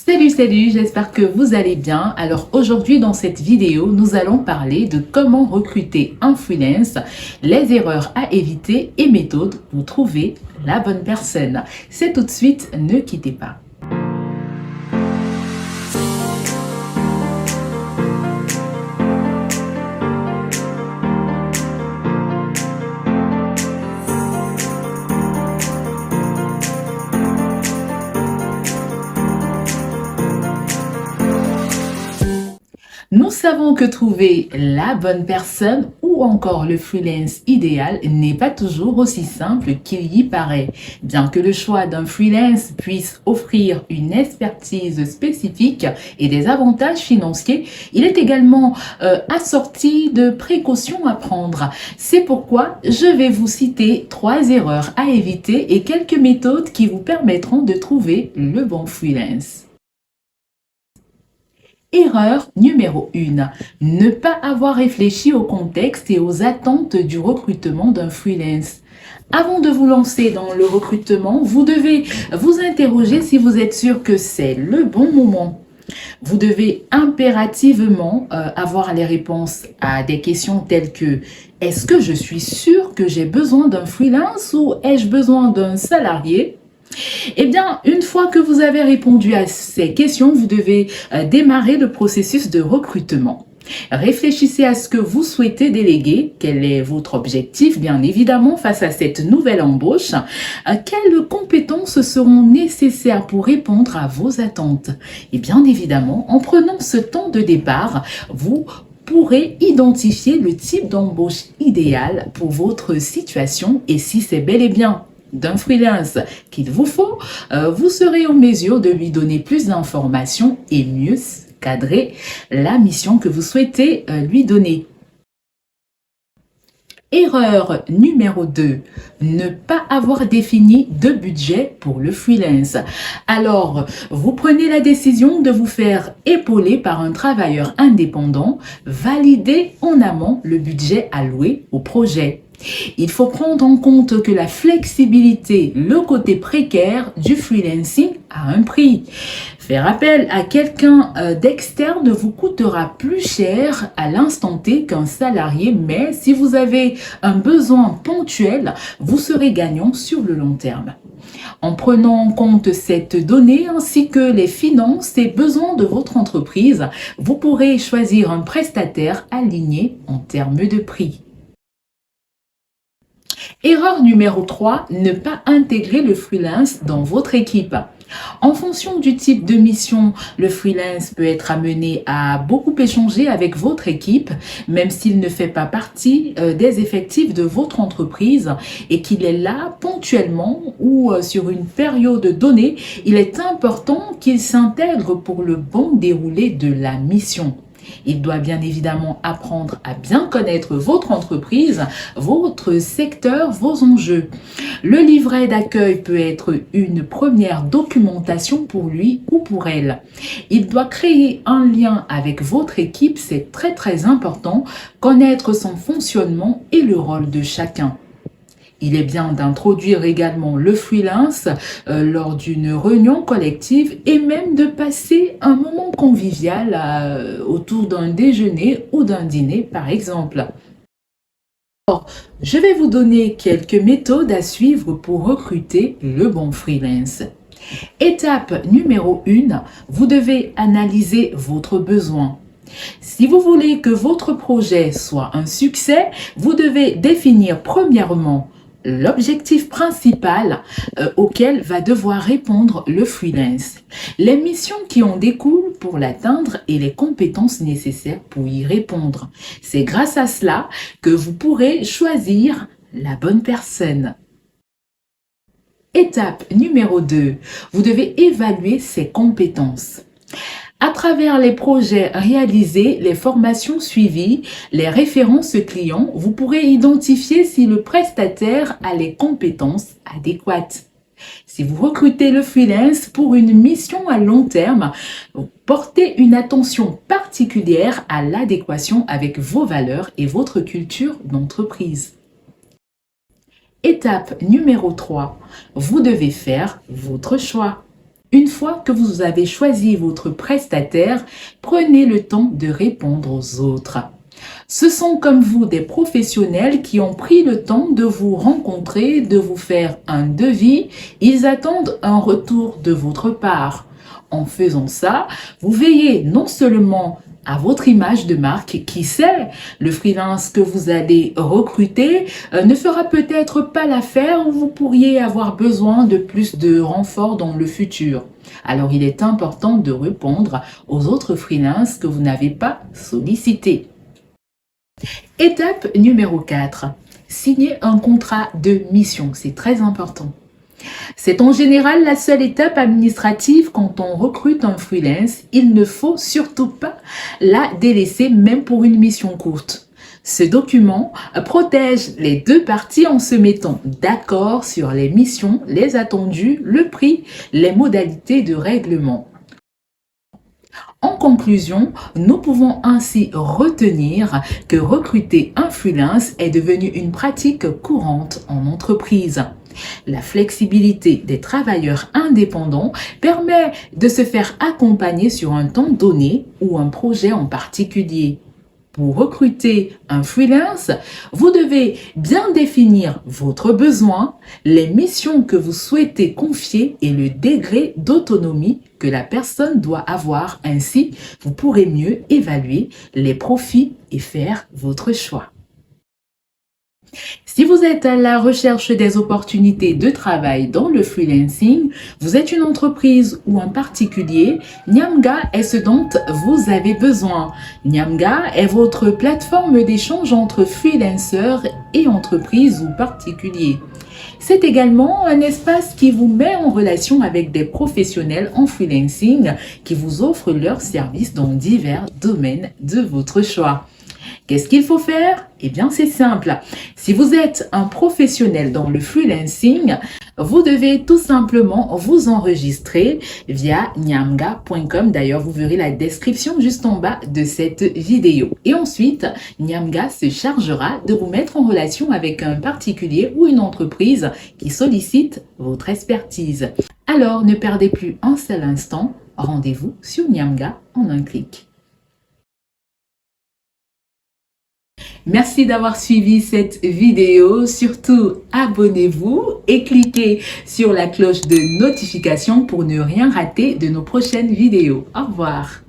Salut, j'espère que vous allez bien. Alors aujourd'hui dans cette vidéo, nous allons parler de comment recruter un freelance, les erreurs à éviter et méthodes pour trouver la bonne personne. C'est tout de suite, ne quittez pas. Nous savons que trouver la bonne personne ou encore le freelance idéal n'est pas toujours aussi simple qu'il y paraît. Bien que le choix d'un freelance puisse offrir une expertise spécifique et des avantages financiers, il est également assorti de précautions à prendre. C'est pourquoi je vais vous citer 3 erreurs à éviter et quelques méthodes qui vous permettront de trouver le bon freelance. Erreur numéro 1. Ne pas avoir réfléchi au contexte et aux attentes du recrutement d'un freelance. Avant de vous lancer dans le recrutement, vous devez vous interroger si vous êtes sûr que c'est le bon moment. Vous devez impérativement avoir les réponses à des questions telles que: est-ce que je suis sûr que j'ai besoin d'un freelance ou ai-je besoin d'un salarié? Eh bien, une fois que vous avez répondu à ces questions, vous devez démarrer le processus de recrutement. Réfléchissez à ce que vous souhaitez déléguer, quel est votre objectif, bien évidemment, face à cette nouvelle embauche, quelles compétences seront nécessaires pour répondre à vos attentes. Et bien évidemment, en prenant ce temps de départ, vous pourrez identifier le type d'embauche idéal pour votre situation et si c'est bel et bien d'un freelance qu'il vous faut, vous serez en mesure de lui donner plus d'informations et mieux cadrer la mission que vous souhaitez lui donner. Erreur numéro 2, ne pas avoir défini de budget pour le freelance. Alors, vous prenez la décision de vous faire épauler par un travailleur indépendant, validez en amont le budget alloué au projet. Il faut prendre en compte que la flexibilité, le côté précaire du freelancing a un prix. Faire appel à quelqu'un d'externe vous coûtera plus cher à l'instant T qu'un salarié, mais si vous avez un besoin ponctuel, vous serez gagnant sur le long terme. En prenant en compte cette donnée ainsi que les finances et besoins de votre entreprise, vous pourrez choisir un prestataire aligné en termes de prix. Erreur numéro 3, ne pas intégrer le freelance dans votre équipe. En fonction du type de mission, le freelance peut être amené à beaucoup échanger avec votre équipe, même s'il ne fait pas partie des effectifs de votre entreprise et qu'il est là ponctuellement ou sur une période donnée. Il est important qu'il s'intègre pour le bon déroulé de la mission. Il doit bien évidemment apprendre à bien connaître votre entreprise, votre secteur, vos enjeux. Le livret d'accueil peut être une première documentation pour lui ou pour elle. Il doit créer un lien avec votre équipe, c'est très important, connaître son fonctionnement et le rôle de chacun. Il est bien d'introduire également le freelance lors d'une réunion collective et même de passer un moment convivial autour d'un déjeuner ou d'un dîner par exemple. Alors, je vais vous donner quelques méthodes à suivre pour recruter le bon freelance. Étape numéro 1, vous devez analyser votre besoin. Si vous voulez que votre projet soit un succès, vous devez définir premièrement l'objectif principal auquel va devoir répondre le freelance, les missions qui en découlent pour l'atteindre et les compétences nécessaires pour y répondre. C'est grâce à cela que vous pourrez choisir la bonne personne. Étape numéro 2, vous devez évaluer ses compétences. À travers les projets réalisés, les formations suivies, les références clients, vous pourrez identifier si le prestataire a les compétences adéquates. Si vous recrutez le freelance pour une mission à long terme, portez une attention particulière à l'adéquation avec vos valeurs et votre culture d'entreprise. Étape numéro 3, vous devez faire votre choix. Une fois que vous avez choisi votre prestataire, prenez le temps de répondre aux autres. Ce sont comme vous des professionnels qui ont pris le temps de vous rencontrer, de vous faire un devis. Ils attendent un retour de votre part. En faisant ça, vous veillez non seulement à votre image de marque, qui sait, le freelance que vous allez recruter ne fera peut-être pas l'affaire ou vous pourriez avoir besoin de plus de renforts dans le futur. Alors il est important de répondre aux autres freelances que vous n'avez pas sollicités. Étape numéro 4. Signer un contrat de mission. C'est très important. C'est en général la seule étape administrative quand on recrute un freelance. Il ne faut surtout pas la délaisser même pour une mission courte. Ce document protège les deux parties en se mettant d'accord sur les missions, les attendus, le prix, les modalités de règlement. En conclusion, nous pouvons ainsi retenir que recruter un freelance est devenu une pratique courante en entreprise. La flexibilité des travailleurs indépendants permet de se faire accompagner sur un temps donné ou un projet en particulier. Pour recruter un freelance, vous devez bien définir votre besoin, les missions que vous souhaitez confier et le degré d'autonomie que la personne doit avoir. Ainsi, vous pourrez mieux évaluer les profits et faire votre choix. Si vous êtes à la recherche des opportunités de travail dans le freelancing, vous êtes une entreprise ou un particulier, Nyamga est ce dont vous avez besoin. Nyamga est votre plateforme d'échange entre freelancers et entreprises ou particuliers. C'est également un espace qui vous met en relation avec des professionnels en freelancing qui vous offrent leurs services dans divers domaines de votre choix. Qu'est-ce qu'il faut faire? Eh bien, c'est simple. Si vous êtes un professionnel dans le freelancing, vous devez tout simplement vous enregistrer via nyamga.com. D'ailleurs, vous verrez la description juste en bas de cette vidéo. Et ensuite, Nyamga se chargera de vous mettre en relation avec un particulier ou une entreprise qui sollicite votre expertise. Alors, ne perdez plus un seul instant. Rendez-vous sur Nyamga en un clic. Merci d'avoir suivi cette vidéo. Surtout, abonnez-vous et cliquez sur la cloche de notification pour ne rien rater de nos prochaines vidéos. Au revoir.